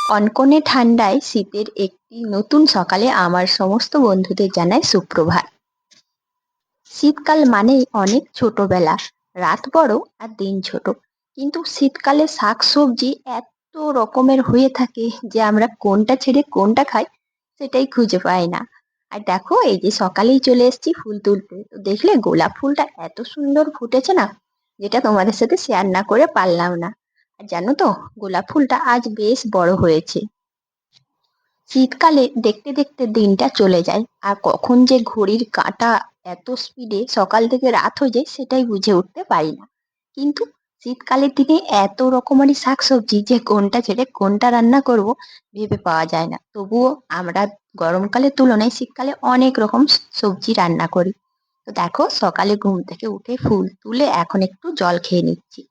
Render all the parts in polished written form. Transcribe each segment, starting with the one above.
কনকনে ঠান্ডায় শীতের একটি নতুন সকালে আমার সমস্ত বন্ধুদের জানাই সুপ্রভাত। শীতকাল মানেই অনেক ছোটবেলা, রাত বড় আর দিন ছোট। কিন্তু শীতকালে শাকসবজি এত রকমের হয়ে থাকে যে আমরা কোনটা ছেড়ে কোনটা খাই সেটাই খুঁজে পাই না। আর দেখো, এই যে সকালেই চলে এসেছি ফুল তুলতে, তো দেখলে গোলাপ ফুলটা এত সুন্দর ফুটেছে না, যেটা তোমাদের সাথে শেয়ার না করে পারলাম না। আর জানো তো, গোলাপ ফুলটা আজ বেশ বড় হয়েছে। শীতকালে দেখতে দেখতে দিনটা চলে যায়, আর কখন যে ঘড়ির কাঁটা এত স্পিডে সকাল থেকে রাত হয়ে যায় সেটাই বুঝে উঠতে পারি না। কিন্তু শীতকালের দিনে এত রকমারি শাকসবজি যে কোনটা ছেড়ে কোনটা রান্না করব ভেবে পাওয়া যায় না। তবুও আমরা গরমকালের তুলনায় শীতকালে অনেক রকম সবজি রান্না করি। তো দেখো, সকালে ঘুম থেকে উঠে ফুল তুলে এখন একটু জল খেয়ে নিচ্ছি।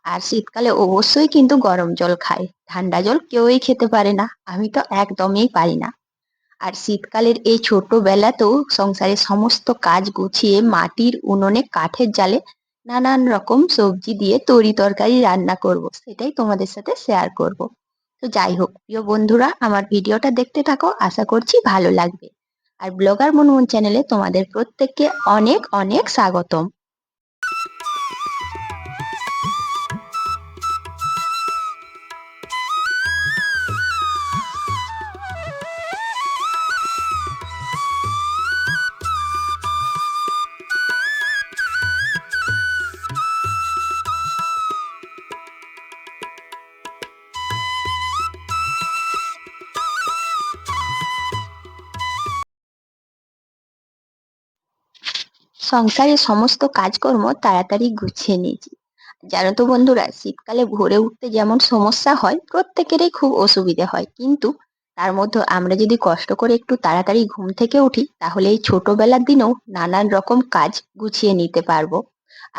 আর শীতকালে অবশ্যই কিন্তু গরম জল খাই, ঠান্ডা জল কেউই খেতে পারে না, আমি তো একদমই পারি না। আর শীতকালের এই ছোটবেলাতেও সংসারের সমস্ত কাজ গুছিয়ে মাটির উনুনে কাঠের জালে নানান রকম সবজি দিয়ে তরি তরকারি রান্না করব, সেটাই তোমাদের সাথে শেয়ার করব। তো যাই হোক, প্রিয় বন্ধুরা, আমার ভিডিওটা দেখতে থাকো, আশা করছি ভালো লাগবে। আর ব্লগার মনমুন চ্যানেলে তোমাদের প্রত্যেককে অনেক অনেক স্বাগতম। সংসারের সমস্ত কাজকর্ম তাড়াতাড়ি গুছিয়ে নিয়েছি। জানো তো বন্ধুরা, শীতকালে ভোরে উঠতে যেমন সমস্যা হয়, প্রত্যেকেরই খুব অসুবিধে হয়, কিন্তু তার মধ্যে আমরা যদি কষ্ট করে একটু তাড়াতাড়ি ঘুম থেকে উঠি তাহলে এই ছোটবেলার দিনেও নানান রকম কাজ গুছিয়ে নিতে পারবো,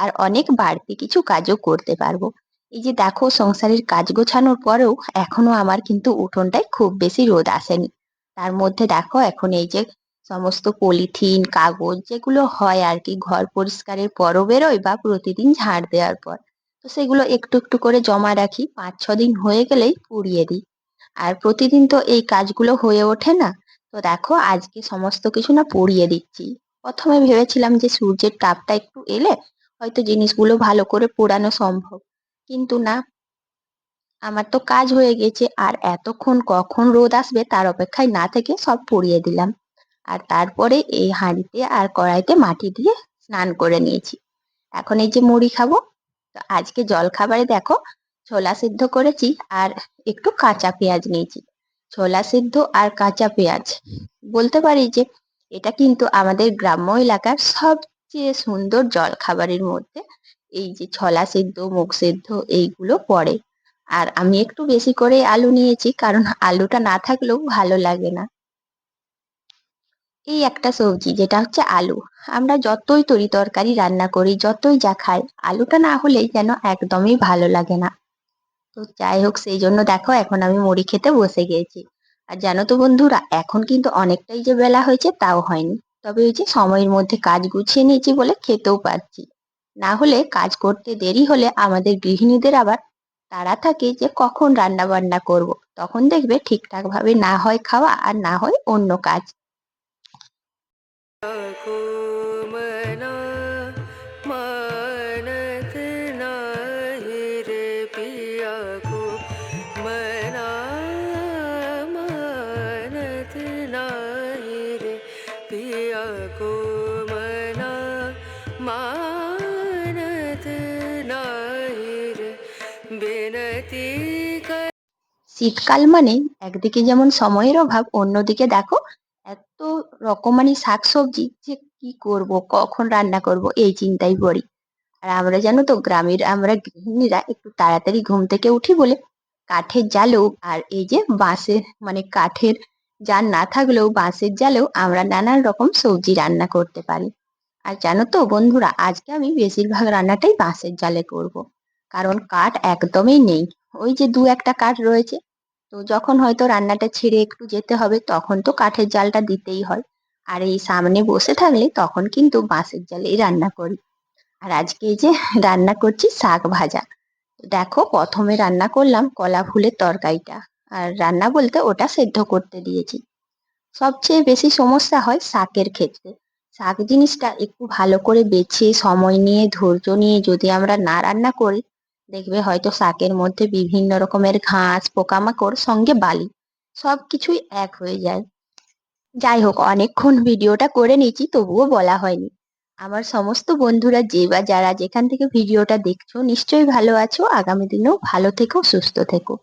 আর অনেক বাড়তি কিছু কাজও করতে পারবো। এই যে দেখো, সংসারের কাজ গোছানোর পরেও এখনো আমার কিন্তু উঠোনটায় খুব বেশি রোদ আসেনি। তার মধ্যে দেখো, এখন এই যে সমস্ত পলিথিন কাগজ যেগুলো হয় আর কি, ঘর পরিষ্কারের পরও বেরোয় বা প্রতিদিন ঝাড় দেওয়ার পর, তো সেগুলো একটু একটু করে জমা রাখি, 5-6 দিন হয়ে গেলেই পুড়িয়ে দিই। আর প্রতিদিন তো এই কাজগুলো হয়ে ওঠে না। তো দেখো, আজকে সমস্ত কিছু না পুড়িয়ে দিচ্ছি। প্রথমে ভেবেছিলাম যে সূর্যের তাপটা একটু এলে হয়তো জিনিসগুলো ভালো করে পোড়ানো সম্ভব, কিন্তু না, আমার তো কাজ হয়ে গেছে, আর এতক্ষণ কখন রোদ আসবে তার অপেক্ষায় না থেকে সব পুড়িয়ে দিলাম। আর তারপরে এই হাঁড়িতে আর কড়াইতে মাটি দিয়ে স্নান করে নিয়েছি। এখন এই যে মুড়ি খাবো। তো আজকে জল খাবারে দেখো, ছোলা সিদ্ধ করেছি আর একটু কাঁচা পেঁয়াজ নিয়েছি। ছোলা সিদ্ধ আর কাঁচা পেঁয়াজ, বলতে পারি যে এটা কিন্তু আমাদের গ্রাম্য এলাকার সবচেয়ে সুন্দর জল খাবারের মধ্যে এই যে ছোলা সিদ্ধ মুগ সিদ্ধ এইগুলো পড়ে। আর আমি একটু বেশি করে আলু নিয়েছি, কারণ আলুটা না থাকলেও ভালো লাগে না। এই একটা সবজি যেটা হচ্ছে আলু, আমরা যতই তরি তরকারি রান্না করি, যতই যা খাই, আলুটা না হলেই যেন একদমই ভালো লাগে না। তো যাই হোক, সেই জন্য দেখো এখন আমি মুড়ি খেতে বসে গিয়েছি। আর জানো তো বন্ধুরা, এখন কিন্তু অনেকটাই যে বেলা হয়েছে তাও হয়নি, তবে ওই যে সময়ের মধ্যে কাজ গুছিয়ে নিয়েছি বলে খেতেও পারছি। না হলে কাজ করতে দেরি হলে আমাদের গৃহিণীদের আবার তাড়া থাকে যে কখন রান্না বান্না করব, তখন দেখবে ঠিকঠাক ভাবে না হয় খাওয়া আর না হয় অন্য কাজ। मना मानत नाही रे पिया को मना मानत नाही रे पिया को मना मानत नाही रे बिनती कर। শীতকাল মানে একদিকে যেমন সময়ের অভাব, অন্যদিকে দেখো এত রকমারি শাকসবজি যে কি করব, কখন রান্না করব এই চিন্তায় পড়ি। আর আমরা জানো তো, গ্রামের আমরা গৃহিণীরা একটু তাড়াতাড়ি ঘুম থেকে উঠি বলে কাঠের জালেও আর এই যে বাঁশের মানে কাঠের জাল না থাকলেও বাঁশের জালেও আমরা নানান রকম সবজি রান্না করতে পারি। আর জানো তো বন্ধুরা, আজকে আমি বেশিরভাগ রান্নাটাই বাঁশের জালে করব, কারণ কাঠ একদমই নেই। ওই যে দু একটা কাঠ রয়েছে, তো যখন হয়তো রান্নাটা ছেড়ে একটু যেতে হবে তখন তো কাঠের জালটা দিতেই হয়। আর এই সামনে বসে থাকলে তখন কিন্তু বাঁশের জালেই রান্না করি। আর আজকে এই যে রান্না করছি শাক ভাজা। তো দেখো, প্রথমে রান্না করলাম কলা ফুলের তরকারিটা। আর রান্না বলতে ওটা সেদ্ধ করতে দিয়েছি। সবচেয়ে বেশি সমস্যা হয় শাকের ক্ষেত্রে। শাক জিনিসটা একটু ভালো করে বেছে সময় নিয়ে ধৈর্য নিয়ে যদি আমরা না রান্না করি, দেখবে হয়তো শাকের মধ্যে বিভিন্ন রকমের ঘাস পোকামাকড় সঙ্গে বালি সবকিছুই এক হয়ে যায়। যাই হোক, অনেকক্ষণ ভিডিওটা করে নিয়েছি তবুও বলা হয়নি। আমার সমস্ত বন্ধুরা যে বা যারা যেখান থেকে ভিডিওটা দেখছো নিশ্চয়ই ভালো আছো, আগামী দিনেও ভালো থেকো, সুস্থ থেকো।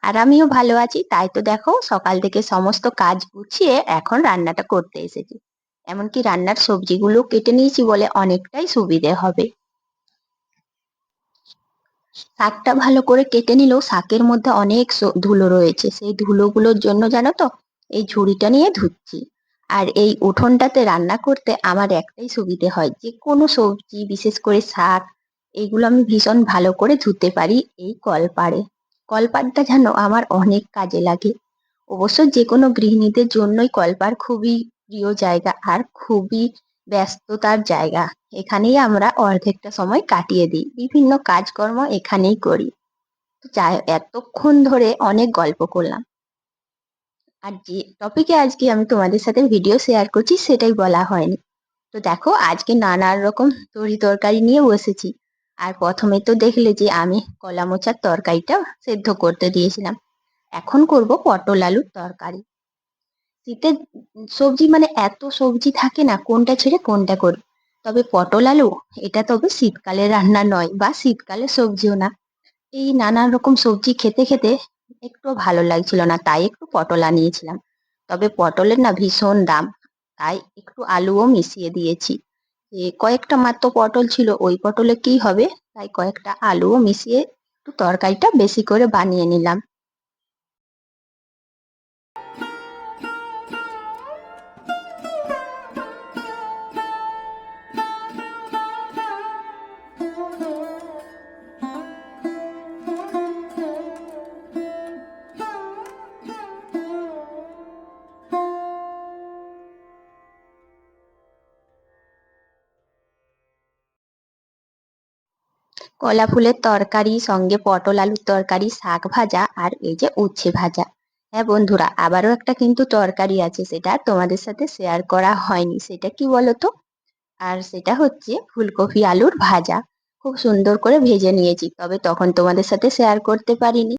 আর আমিও ভালো আছি, তাই তো দেখো সকাল থেকে সমস্ত কাজ গুছিয়ে এখন রান্নাটা করতে এসেছি। এমনকি রান্নার সবজিগুলো কেটে নিয়েছি বলে অনেকটাই সুবিধে হবে। শাকটা ভালো করে কেটে নিলেও শাকের মধ্যে অনেক ধুলো রয়েছে, সেই ধুলোগুলোর জন্য জানো তো এই ঝুড়িটা নিয়ে ধুচ্ছি। আর এই উঠোনটাতে রান্না করতে আমার একটাই সুবিধে হয়, যে কোনো সবজি বিশেষ করে শাক এইগুলো আমি ভীষণ ভালো করে ধুতে পারি এই কলপাড়ে। কলপাড়টা যেন আমার অনেক কাজে লাগে। অবশ্য যে কোনো গৃহিণীদের জন্যই কলপাড় খুবই প্রিয় জায়গা আর খুবই ব্যস্ততার জায়গা। এখানেই আমরা অর্ধেকটা সময় কাটিয়ে দিই, বিভিন্ন কাজকর্ম এখানেই করি। তো যাই, এতক্ষণ ধরে অনেক গল্প করলাম। আর যে টপিকে আজকে আমি তোমাদের সাথে ভিডিও শেয়ার করছি সেটাই বলা হয়নি। তো দেখো আজকে নানান রকম তরি তরকারি নিয়ে বসেছি। আর প্রথমে তো দেখলে যে আমি কলা মোচার তরকারিটা সেদ্ধ করতে দিয়েছিলাম। এখন করব পটল আলুর তরকারি। শীতের সবজি মানে এত সবজি থাকে না কোনটা ছেড়ে কোনটা করি। তবে পটল আলু এটা তবে শীতকালে রান্না নয় বা শীতকালে সবজিও না। এই নানান রকম সবজি খেতে খেতে একটু ভালো লাগছিল না, তাই একটু পটল আনিয়েছিলাম। তবে পটলের না ভীষণ দাম, তাই একটু আলুও মিশিয়ে দিয়েছি। কয়েকটা মাত্র পটল ছিল, ওই পটলে কি হবে, তাই কয়েকটা আলুও মিশিয়ে একটু তরকারিটা বেশি করে বানিয়ে নিলাম। কলা ফুলের তরকারি সঙ্গে পটল আলুর তরকারি, শাক ভাজা আর এই যে উচ্ছে ভাজা। হ্যাঁ বন্ধুরা, আবারও একটা কিন্তু তরকারি আছে, সেটা তোমাদের সাথে শেয়ার করা হয়নি। সেটা কি বলতো? আর সেটা হচ্ছে ফুলকপি আলুর ভাজা। খুব সুন্দর করে ভেজে নিয়েছি, তবে তখন তোমাদের সাথে শেয়ার করতে পারিনি।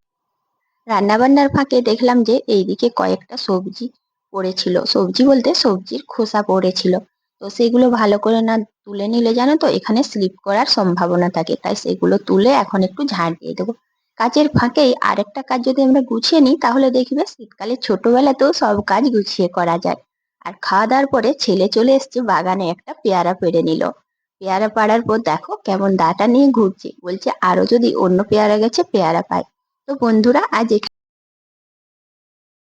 রান্নাবান্নার ফাঁকে দেখলাম যে এইদিকে কয়েকটা সবজি পড়েছিল, সবজি বলতে সবজির খোসা পড়েছিল। তো সেগুলো ভালো করে না তুলে নিলে জানো তো এখানে স্লিপ করার সম্ভাবনা থাকে, তাই সেগুলো তুলে এখন একটু ঝাড় দিয়ে দেবো। কাজের ফাঁকেই আরেকটা কাজ যদি আমরা গুছিয়ে নিই তাহলে দেখবে শীতকালে ছোটবেলাতেও সব কাজ গুছিয়ে করা যায়। আর খাওয়া দাওয়ার পরে ছেলে চলে এসছে বাগানে, একটা পেয়ারা পেড়ে নিল। পেয়ারা পাড়ার পর দেখো কেমন দাটা নিয়ে ঘুরছে, বলছে আরো যদি অন্য পেয়ারা গেছে পেয়ারা পাই। তো বন্ধুরা আজ